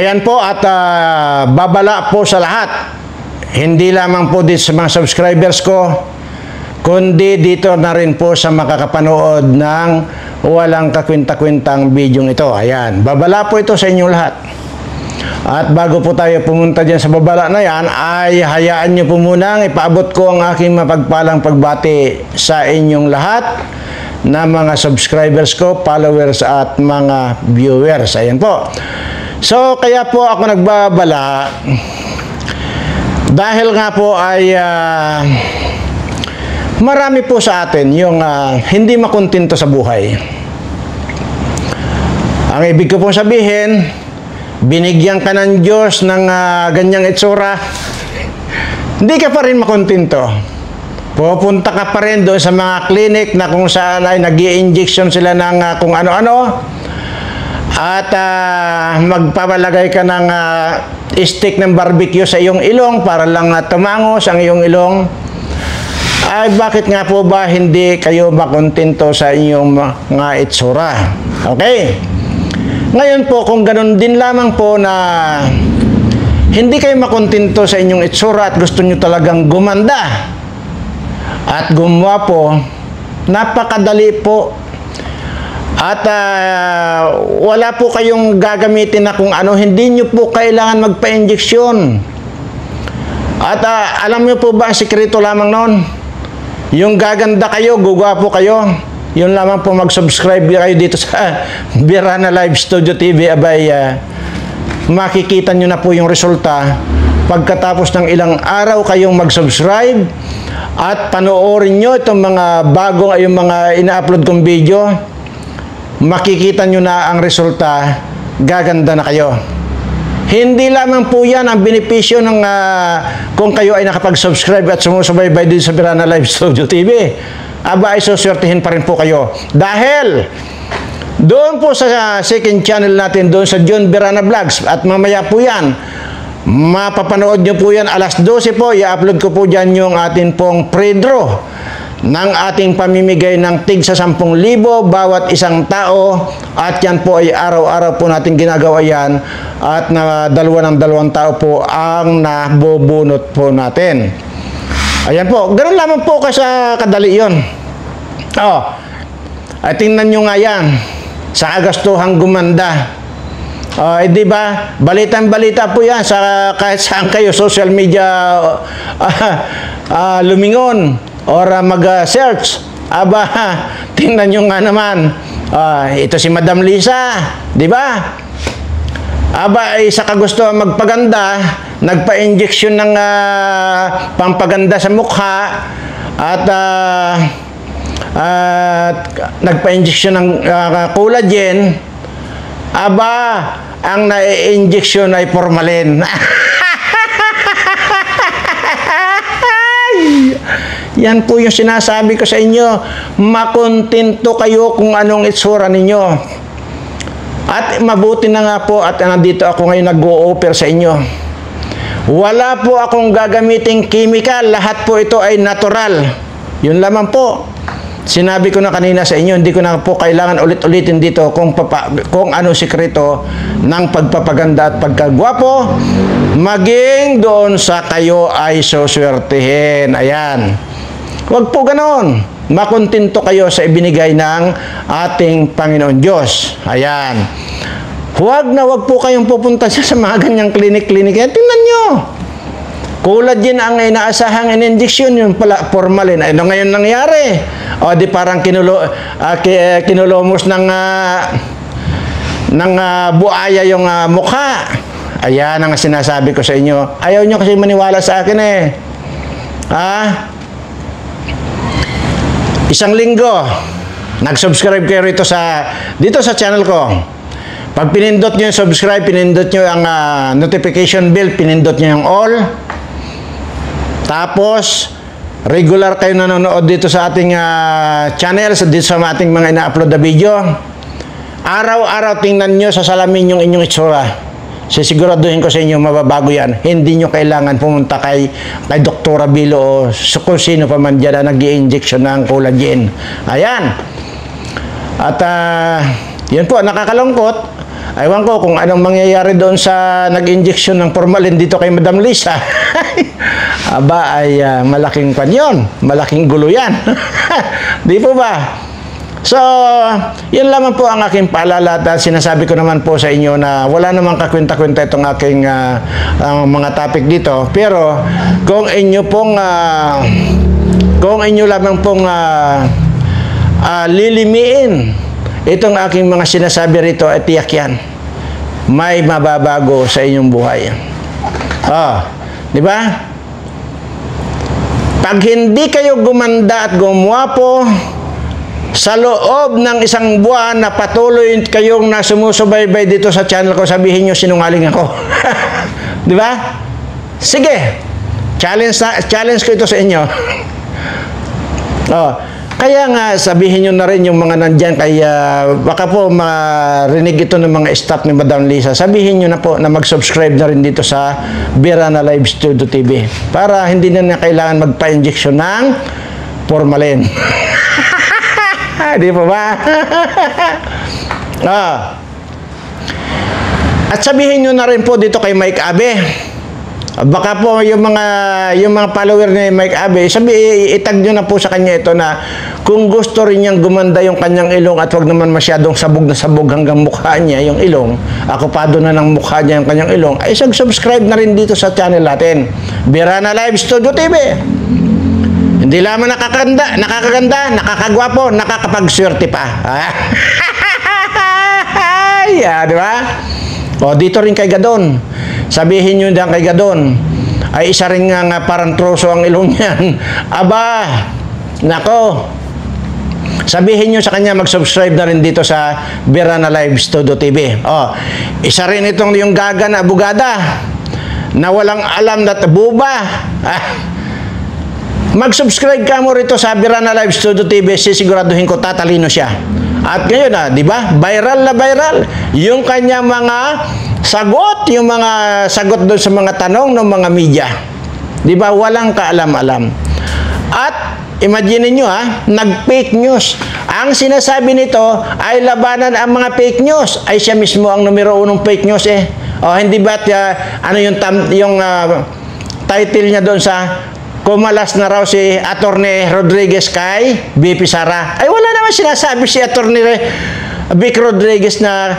Ayan po at babala po sa lahat. Hindi lamang po dito sa mga subscribers ko, kundi dito na rin po sa makakapanood ng walang kakwinta-kwintang video ito. Ayan, babala po ito sa inyong lahat. At bago po tayo pumunta dyan sa babala na yan, ay hayaan nyo po munang ipaabot ko ang aking mapagpalang pagbati sa inyong lahat na mga subscribers ko, followers at mga viewers. Ayan po. So, kaya po ako nagbabala dahil nga po ay marami po sa atin yung hindi makontento sa buhay. Ang ibig ko pong sabihin, binigyan ka ng Diyos ng ganyang itsura, hindi ka pa rin makontento. Pupunta ka pa rin doon sa mga clinic na kung saan ay nag-i-injection sila ng kung ano-ano. At magpapalagay ka ng stick ng barbecue sa iyong ilong para lang tumangos ang iyong ilong. Ay bakit nga po ba hindi kayo makontento sa inyong mga itsura? Okay? Ngayon po, kung ganun din lamang po na hindi kayo makontento sa inyong itsura at gusto nyo talagang gumanda at gumwapo, napakadali po. At wala po kayong gagamitin na kung ano, hindi nyo po kailangan magpa-injeksyon. At alam nyo po ba ang sikreto lamang noon? Yung gaganda kayo, gugwapo kayo, yun lamang po mag-subscribe kayo dito sa Birana Live Studio TV. Abay, makikita nyo na po yung resulta pagkatapos ng ilang araw kayong mag-subscribe at panoorin nyo itong mga bagong yung mga ina-upload kong video. Makikita nyo na ang resulta, gaganda na kayo. Hindi lamang po yan ang benepisyo ng kung kayo ay nakapag-subscribe at sumusubaybay din sa Birana Live Studio TV. Aba, ay suswertihin pa rin po kayo. Dahil doon po sa second channel natin, doon sa John Birana Vlogs, at mamaya po yan, mapapanood nyo po yan alas 12 po, i-upload ko po dyan yung atin pong pre-draw ng ating pamimigay ng tig sa 10,000 bawat isang tao, at yan po ay araw-araw po natin ginagawa yan, at na dalawang tao po ang nabubunot po natin. Ayan po, ganoon lamang po kasi kadali yun. Ay tingnan nyo nga yan, sa agastuhang gumanda. Di ba? Balitang-balita po yan sa kahit saan kayo social media lumingon or mag-search. Aba, tingnan nyo nga naman. Ito si Madam Lisa, di ba? Aba, ay sa kagustuhan magpaganda, nagpa-injection ng pampaganda sa mukha at nagpa-injection ng collagen. Aba, ang na-injection ay formalin. Yan po yung sinasabi ko sa inyo. Makontento kayo kung anong itsura ninyo. At mabuti na nga po at nandito ako ngayon nag-o-offer sa inyo. Wala po akong gagamiting chemical. Lahat po ito ay natural. Yun lamang po. Sinabi ko na kanina sa inyo, hindi ko na po kailangan ulit-ulitin dito kung anong sikreto ng pagpapaganda at pagkagwapo, maging doon sa kayo ay suswertihin. Ayan. Huwag po ganon. Makontento kayo sa ibinigay ng ating Panginoon Diyos. Ayan. Huwag po kayong pupunta sa mga ganyang klinik-klinik. Tingnan nyo. Collagen ang inaasahang in-injection, yung pala formalin. Ano ngayon nangyari? Di parang kinulomos ng buaya yung mukha. Ayan ang sinasabi ko sa inyo. Ayaw nyo kasi maniwala sa akin eh. Isang linggo, nag-subscribe kayo dito sa channel ko. Pag pinindot nyo yung subscribe, pinindot nyo ang notification bell, pinindot nyo yung all. Tapos, regular kayo nanonood dito sa ating channel, dito sa ating mga ina-upload na video. Araw-araw tingnan nyo sa salamin yung inyong itsura. Sisiguraduhin ko sa inyo, mababago yan. Hindi nyo kailangan pumunta kay Dr. Bilo o kung sino pa man dyan na nag-i-injection ng collagen. Ayan. At yun po, nakakalungkot. Ewan ko kung anong mangyayari doon sa nag-injection ng formalin dito kay Madam Lisa. Aba ay malaking panyon, malaking gulo yan. Di po ba? So, yun lamang po ang aking paalala at sinasabi ko naman po sa inyo na wala namang kakwenta-kwenta itong aking ang mga topic dito. Pero kung inyo pong kung inyo lamang pong lilimiin itong aking mga sinasabi rito at tiyak yan, may mababago sa inyong buhay. Di ba? Pag hindi kayo gumanda at gumwapo sa loob ng isang buwan na patuloy kayong nasumusubaybay dito sa channel ko, sabihin nyo sinungaling ako. Di ba? Sige. Challenge ko ito sa inyo. Kaya nga sabihin nyo na rin yung mga nandyan, kaya baka po marinig ito ng mga staff ni Madam Lisa. Sabihin nyo na po na mag-subscribe na rin dito sa Birana Live Studio TV para hindi na kailangan magpa-injection ng formalin. Di po ba? At sabihin nyo na rin po dito kay Mike Abe. Baka po yung mga follower ni Mike Abe, itag nyo na po sa kanya ito na kung gusto rin niyang gumanda yung kanyang ilong at wag naman masyadong sabog na sabog hanggang mukha niya yung ilong, akupado na ng mukha niya yung kanyang ilong, ay subscribe na rin dito sa channel natin, Birana Live Studio TV. Hindi lamang nakakaganda, nakakagwapo, nakakapagswerte pa. Di ba? Dito rin kay Gadon. Sabihin nyo diyan kay Gadon, ay isa rin nga parang troso ang ilong niyan. Aba, nako. Sabihin nyo sa kanya mag-subscribe na rin dito sa Birana Live Studio TV. Isa rin itong yung gaga na abogada na walang alam na buba. Mag-subscribe ka mo rito sa Birana Live Studio TV, sisiguraduhin ko tatalino siya. At ngayon di ba? Viral na viral yung kanya mga sagot, yung mga sagot doon sa mga tanong ng mga media. Di ba? Walang kaalam-alam. At imagine niyo nag-fake news. Ang sinasabi nito ay labanan ang mga fake news. Ay siya mismo ang numero 1 fake news hindi ba ano yung title niya doon sa kumalas na raw si Attorney Rodriguez kay BP Sara. Ay wala naman sinasabi si Attorney Vic Rodriguez na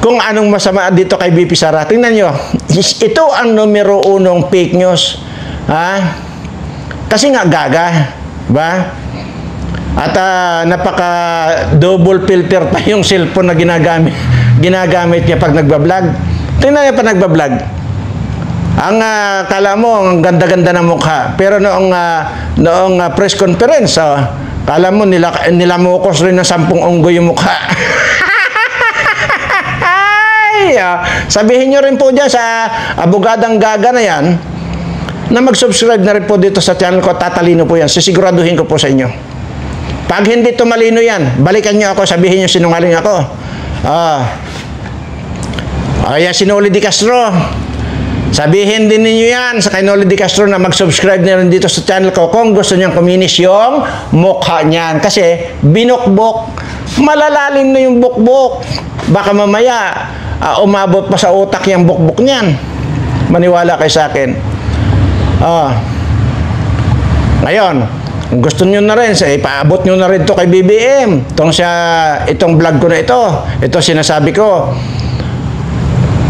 kung anong masama dito kay BP Sara. Tingnan nyo, ito ang numero 1 fake news. Kasi nga gaga, ba? At napaka double filter pa yung cellphone na ginagamit niya pag nagbablog. Tingnan niya pa nagbablog. Ang kala mo, ang ganda-ganda ng mukha. Pero noong press conference, kala mo nilamukos rin ng 10 unggoy yung mukha. Sabihin nyo rin po dyan sa abogadang gaga na yan, na mag-subscribe na rin po dito sa channel ko, tatalino po yan. Sisiguraduhin ko po sa inyo. Pag hindi tumalino yan, balikan nyo ako, sabihin nyo sinungaling ako. Sinoli Di Castro. Sabihin din ninyo yan sa kay Noli Di Castro na mag-subscribe na rin dito sa channel ko kung gusto niyang kuminis yung mukha niyan. Kasi binukbok, malalalim na yung bukbok. Baka mamaya umabot pa sa utak yung bukbok niyan. Maniwala kayo sa akin. Ngayon, kung gusto nyo na rin, ipaabot nyo na rin ito kay BBM. Itong vlog ko na ito sinasabi ko.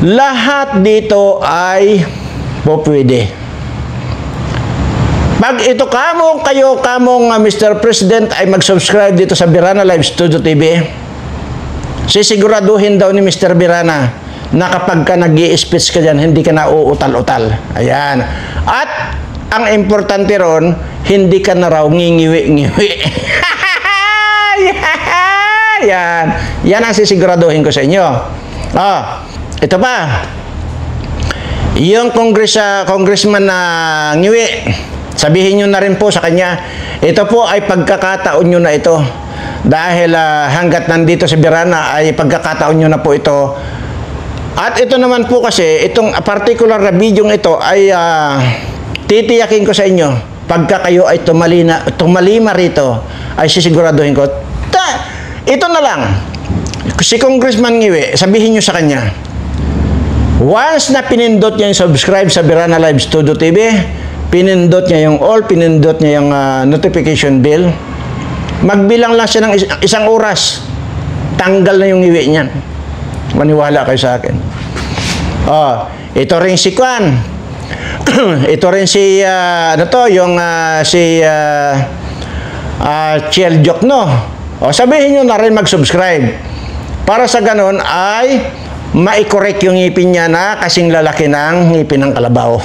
Lahat dito ay po pwede. Pag ito kamong Mr. President ay mag-subscribe dito sa Birana Live Studio TV, sisiguraduhin daw ni Mr. Birana na kapag ka nag-i-speech ka dyan, hindi ka na uutal-utal. Ayan. At ang importante ron, hindi ka na raw ngingiwi-ngiwi. Yan. Yan ang sisiguraduhin ko sa inyo. Ito pa, yung congressman na ngiwi, sabihin nyo na rin po sa kanya, ito po ay pagkakataon nyo na ito. Dahil hanggat nandito sa Birana ay pagkakataon nyo na po ito. At ito naman po kasi, itong particular na video ito ay titiyakin ko sa inyo, pagka kayo ay tumalima rito, ay sisiguraduhin ko, ito na lang. Si Congressman Ngiwi, sabihin nyo sa kanya, once na pinindot niya yung subscribe sa Birana Live Studio TV, pinindot niya yung all, pinindot niya yung notification bell, magbilang lang siya ng isang oras, tanggal na yung ngiwi niyan. Maniwala kayo sa akin. Oh, ito rin si Kwan. Ito rin si, Chiel Jokno. O, sabihin nyo na rin mag-subscribe. Para sa ganon ay mai-correct yung ngipin niya na kasing lalaki ng ngipin ng kalabaw.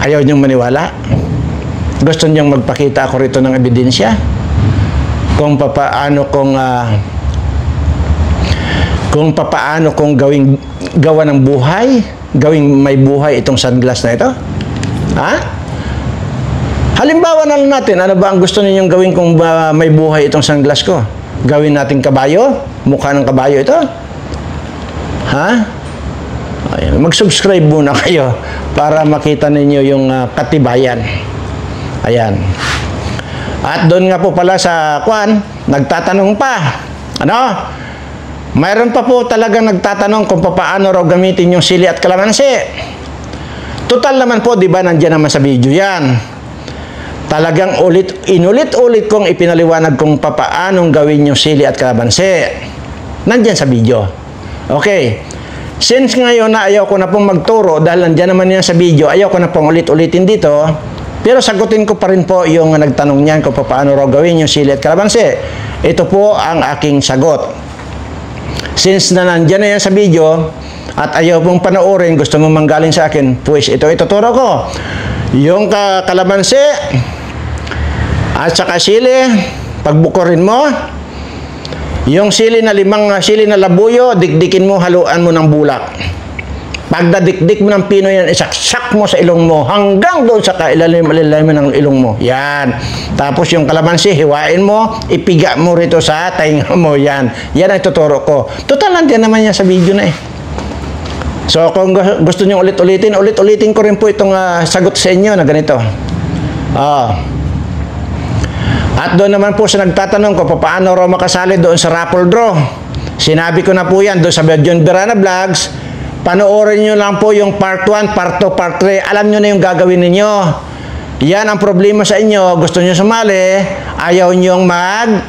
Ayaw niyong maniwala? Gusto niyong magpakita ako rito ng ebidensya? Kung papaano kung gawa ng buhay, gawing may buhay itong sunglass na ito? Ha? Halimbawa na lang natin, ano ba ang gusto ninyong gawin kung may buhay itong sunglass ko? Gawin natin kabayo? Mukha ng kabayo ito? Ha? Ayan, mag-subscribe muna kayo para makita ninyo yung katibayan. Ayan. At doon nga po pala sa Kwan, nagtatanong pa. Ano? Mayroon pa po talagang nagtatanong kung paano raw gamitin yung sili at kalamansi. Total naman po, di ba, nandiyan naman sa video yan. Talagang inulit-ulit kong ipinaliwanag kung paanong gawin yung sili at kalamansi. Nandiyan sa video. Okay. Since ngayon na ayaw ko na pong magturo dahil nandiyan naman yan sa video, ayaw ko na pong ulit-ulitin dito, pero sagutin ko pa rin po yung nagtanong niyan kung paano raw gawin yung sili at kalamansi. Ito po ang aking sagot. Since na nandiyan na yan sa video at ayaw pong panoorin, gusto mong manggaling sa akin, pues ito ituturo ko. Yung kalamansi at saka sili, pagbukurin mo, yung sili na sili na labuyo, dikdikin mo, haluan mo ng bulak. Pagdadikdik mo ng pino yan, isaksak mo sa ilong mo hanggang doon sa ilalim ng ilong mo. Yan. Tapos yung kalamansi, hiwain mo, ipiga mo rito sa tainga mo. Yan. Yan ang tuturo ko. Total nandiyan naman yan sa video na eh. So kung gusto nyo ulit-ulitin ko rin po itong sagot sa inyo na ganito. At doon naman po sa nagtatanong ko paano raw makasali doon sa raffle draw. Sinabi ko na po yan doon sa John Birana Vlogs. Panoorin nyo lang po yung part 1, part 2, part 3. Alam nyo na yung gagawin ninyo. Yan ang problema sa inyo. Gusto nyo sumali, ayaw nyong mag-effort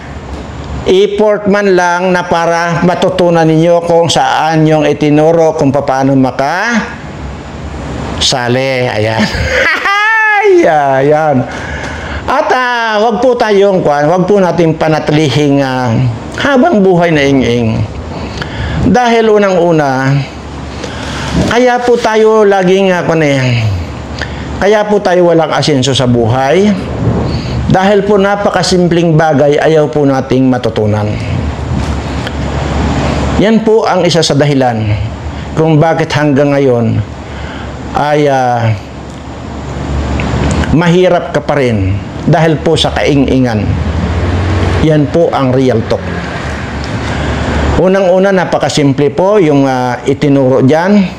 man lang na para matutunan ninyo kung saan yung itinuro kung paano makasali. Ayan. Ayan. At wag po natin panatlihing habang buhay na ing-ing. Dahil unang-una, kaya po tayo laging kaya po tayo walang asenso sa buhay dahil po napakasimpleng bagay ayaw po nating matutunan. Yan po ang isa sa dahilan kung bakit hanggang ngayon ay mahirap ka pa rin dahil po sa kaing-ingan. Yan po ang real talk. Unang-una, napakasimple po yung itinuro dyan.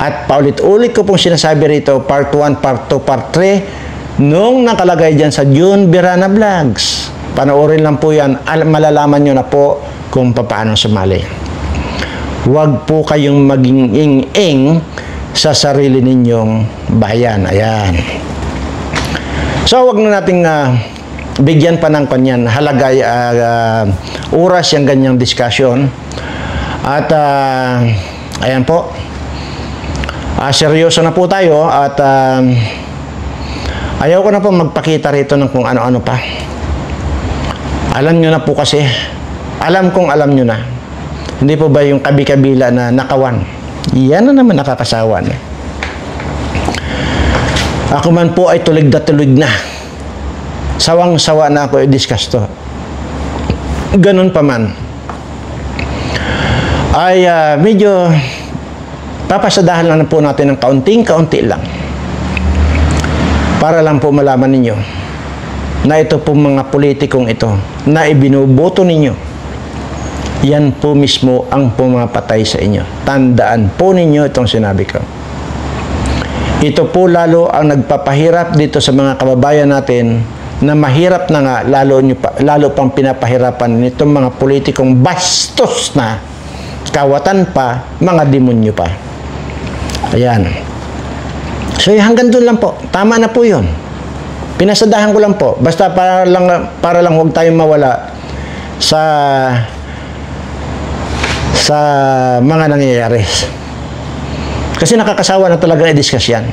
At paulit-ulit ko pong sinasabi rito, part 1, part 2, part 3, nung nakalagay dyan sa John Birana Vlogs. Panoorin lang po yan, malalaman nyo na po kung paano sumali. Huwag po kayong maging ing-ing sa sarili ninyong bayan. Ayan. So, huwag na nating bigyan pa ng kanyan, halagay oras yung ganyang discussion. At, ayan po. Seryoso na po tayo at ayaw ko na po magpakita rito ng kung ano-ano pa. Alam nyo na po kasi. Alam nyo na. Hindi po ba yung kabi-kabila na nakawan? Yan na naman nakakasawa na. Ako man po ay tulig na. Sawang-sawa na ako i-discuss to. Ganun pa man. Ay medyo papasadahan lang po natin ng kaunti lang. Para lang po malaman ninyo na ito po mga politikong ito na ibinuboto ninyo, yan po mismo ang pumapatay sa inyo. Tandaan po ninyo itong sinabi ko. Ito po lalo ang nagpapahirap dito sa mga kababayan natin na mahirap na nga, lalo pang pinapahirapan nitong mga politikong bastos na, kawatan pa, mga demonyo pa. Ayan. So hanggang doon lang po. Tama na po yun. Pinasadahan ko lang po. Basta para lang huwag tayong mawala sa mga nangyayari. Kasi nakakasawa na talaga i-discuss yan.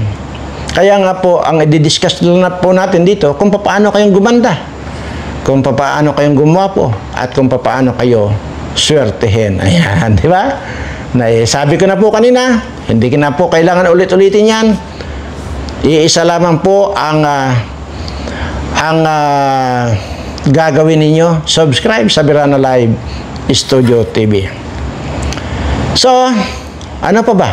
Kaya nga po, ang i-discuss na po natin dito, kung paano kayong gumanda, kung paano kayong gumapo, at kung paano kayo swertehin. Ayan, di ba? Sabi ko na po kanina, hindi na po kailangan ulit-ulitin yan. Iisa lamang po ang gagawin ninyo. Subscribe sa Birana Live Studio TV. So, ano pa ba?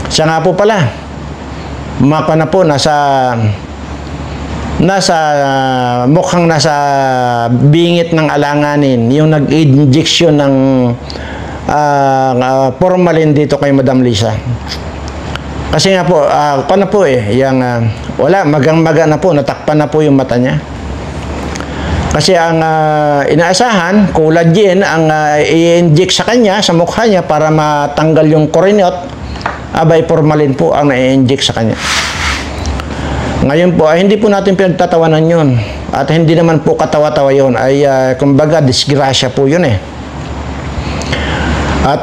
Siya nga po pala, mapa na po, mukhang nasa bingit ng alanganin, yung nag-injection ng formalin dito kay Madam Lisa. Kasi nga po, paano po wala, magang-maga na po, natakpan na po yung mata niya. Kasi ang inaasahan, collagen ang i-inject sa kanya, sa mukha niya, para matanggal yung korinot, abay formalin po ang na-inject sa kanya. Ngayon po, hindi po natin pinagtatawanan yun. At hindi naman po katawa-tawa yun. Ay, kumbaga, disgrasya po yun eh. At,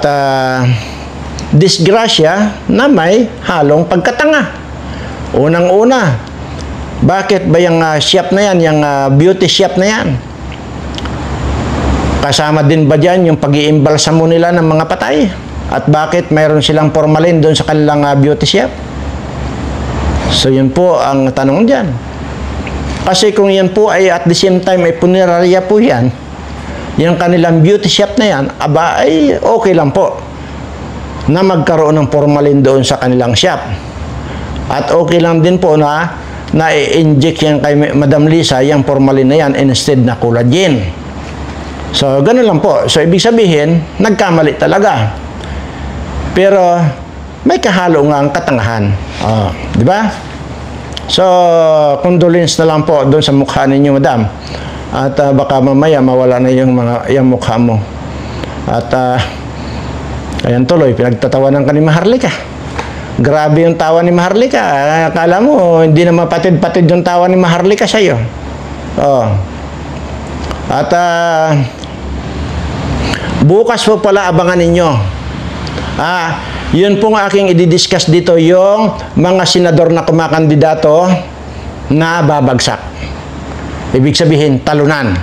disgrasya na may halong pagkatanga. Unang-una, bakit ba yung shop na yan, yung beauty shop na yan? Kasama din ba dyan yung pag-iimbalsamo nila ng mga patay? At bakit mayroon silang formalin doon sa kanilang beauty shop? So, yun po ang tanong dyan. Kasi kung yan po ay at the same time ay punerarya po yan, yung kanilang beauty shop na yan, aba ay okay lang po na magkaroon ng formalin doon sa kanilang shop. At okay lang din po na i-inject yan kay Madam Lisa, yung formalin na yan, instead na collagen. So, ganun lang po. So, ibig sabihin, nagkamali talaga. Pero, may kahalo nga ang katangahan. Di ba? So, condolence na lang po doon sa mukha ninyo, Madam. At baka mamaya mawala na yung mukha mo. At, ayan tuloy, pinagtatawanan ka ni Maharlika. Grabe yung tawa ni Maharlika. Akala mo, hindi na mapatid-patid yung tawa ni Maharlika sa'yo. At, bukas po pala abangan ninyo. Yun pong aking i-discuss dito, yung mga senador na kumakandidato na babagsak. Ibig sabihin, talunan.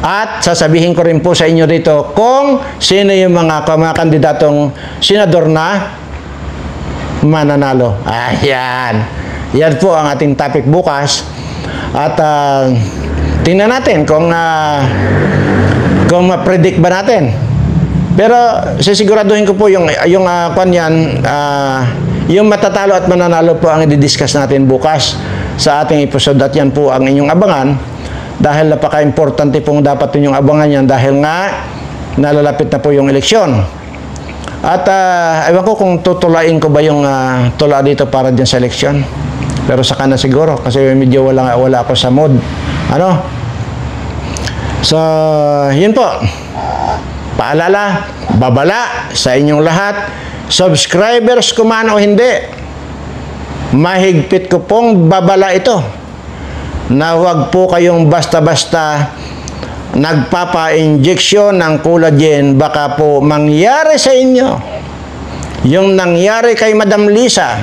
At sasabihin ko rin po sa inyo dito kung sino yung mga kumakandidatong senador na mananalo. Ayan. Yan po ang ating topic bukas. At tingnan natin kung ma-predict ba natin. Pero sisiguraduhin ko po yung matatalo at mananalo po ang i-discuss natin bukas sa ating episode, at yan po ang inyong abangan, dahil napaka-importante pong dapat inyong abangan yan, dahil nga nalalapit na po yung eleksyon. At ewan ko kung tutulain ko ba yung tula dito para dyan sa eleksyon, pero saka na siguro kasi medyo wala ako sa mood. So yun po. Paalala, babala sa inyong lahat, subscribers ko man o hindi, mahigpit ko pong babala ito, na huwag po kayong basta-basta nagpapa-injection ng collagen. Baka po mangyari sa inyo yung nangyari kay Madam Lisa,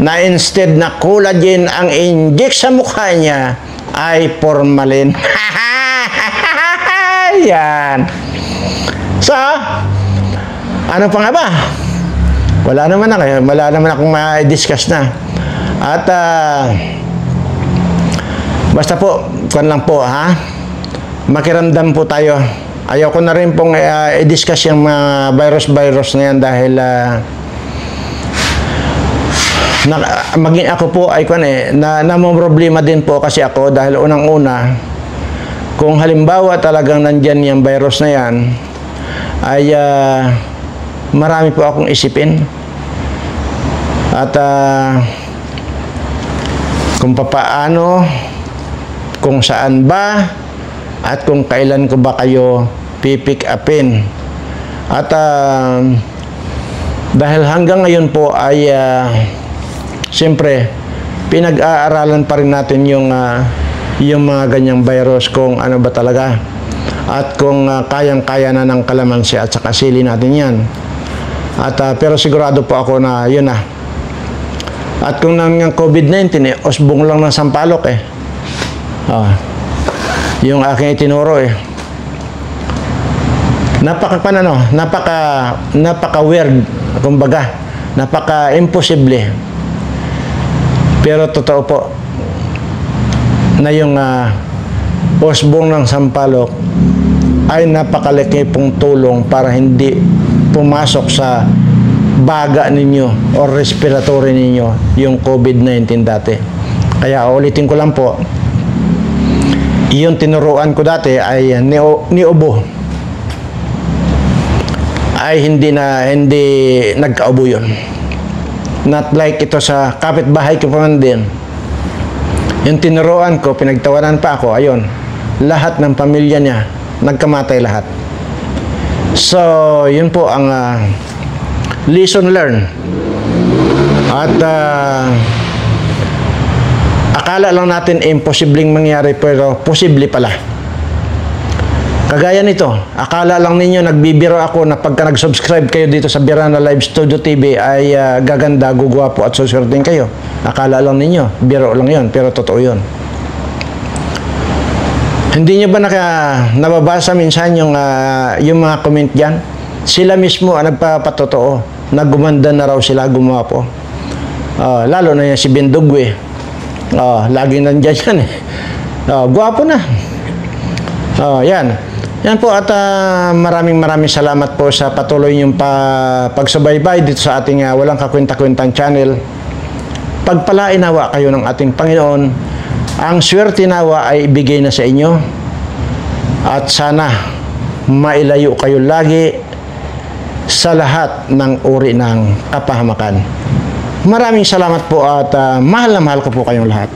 na instead na collagen ang inject sa mukha niya ay formalin. Yan. So, ano pa nga ba? Wala naman akong ma-discuss na. At basta po, kuwan lang po, makiramdam po tayo. Ayaw ko na rin pong i-discuss yung mga virus na yan, dahil maging ako po ay namumroblema din po kasi ako, dahil unang-una, kung halimbawa talagang nandyan yung virus na yan, ay marami po akong isipin. At kung papaano, kung saan ba, at kung kailan ko ba kayo pipick upin. At dahil hanggang ngayon po ay siyempre pinag-aaralan pa rin natin yung mga ganyang virus, kung ano ba talaga, at kung kayang-kaya na ng kalamansi at saka sili natin yan. At pero sigurado po ako na yun na. At kung nang COVID-19 usbong lang ng sampalok yung aking itinuro napaka weird, kumbaga napaka imposible, pero totoo po na yung usbong ng sampalok ay napakalaki pong tulong para hindi pumasok sa baga ninyo o respiratory ninyo yung COVID-19 dati. Kaya ulitin ko lang po, yung tinuruan ko dati ay ni ubo ay hindi nagkaubo yun. Not like ito sa kapitbahay ko pa man din. Yung tinuruan ko, pinagtawanan pa ako, ayun, lahat ng pamilya niya nagkamatay lahat. So yun po ang lesson learned. At akala lang natin imposibleng mangyari, pero posible pala. Kagaya nito, akala lang ninyo, nagbibiro ako na pagka nag-subscribe kayo dito sa Birana Live Studio TV ay gaganda, gugwapo at suswerteng kayo. Akala lang ninyo, biro lang yun, pero totoo yun. Hindi nyo ba nababasa minsan yung mga comment dyan? Sila mismo ang nagpapatotoo na gumanda na raw sila, gumapo. Lalo na yan si Bindugwe. Laging nandyan yan gwapo na. Yan. Yan po, at maraming salamat po sa patuloy niyong pagsubaybay dito sa ating Walang Kakwenta-Kwentang channel. Pagpalain nawa kayo ng ating Panginoon. Ang swerte nawa ay ibigay na sa inyo. At sana mailayo kayo lagi sa lahat ng uri ng kapahamakan. Maraming salamat po, at mahal na mahal ko po kayong lahat.